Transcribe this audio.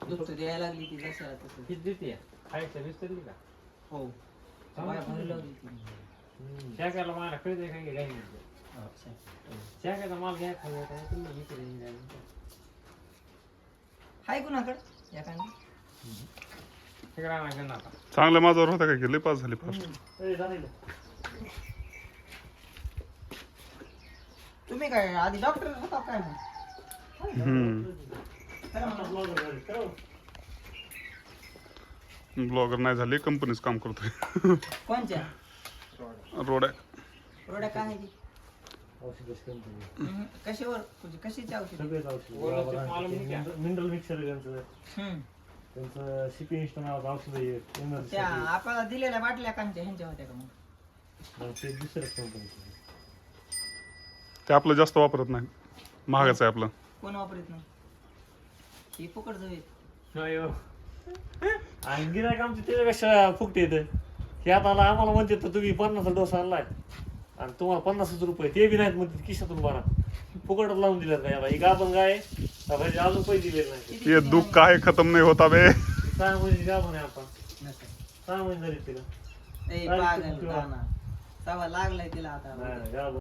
दूध द्यायला लागली ती जसं तसं. किती देते खायचं वीस तरी का हो बाया भरू लागली ती. शाकाला मला कळते काय की काही नाही अच्छा. शाकाचा माल घ्या खायला काय तुम्ही विचार हाय कुणाकडं एखादी तिकडे आणायचं ना आता चांगल्या माझ्यावर होता काय की लय पास झाली फास्ट. तुम्ही काय आधी डॉक्टर होता काय मग? ब्लॉगर नाही झाले कंपनीच काम करतोय. कोणच्या रोड आहे. प्रोडक्ट आहे ती कशावर म्हणजे कशाची औषध? मिनरल मिक्सर त्यांचं हम्म. त्यांचं सीपी इन्स्टा नावाचं औषध आहे त्या आपल्याला दिलेल्या बाटल्या कांच्या ह्यांच्या होत्या का मग? ते दुसऱ्याच कंपनीचं ते आपलं जास्त वापरत नाही. महागाचं आहे आपलं. कोण वापरत नाही हे फुकट जावे. आणि गिरायक आमचे त्याच्यापेक्षा फुकटे येतं. हे आता आम्हाला म्हणते तर तुम्ही 50 डोस आणलाय आणि तुम्हाला 50 रुपये ते बी नाहीत म्हणते खिशातून बारा फुकट लावून दिल्यात का याला ही गाभण गाय आहे अजून पैसे दिलेले नाही. ये दुःख काय खतम नाही होता बे. 6 महिन्याची गाभण आहे आपण नसेल. 6 महिने झाले तिला ए पागल दाना. सवा लागलाय तिला आता. नाही गाभण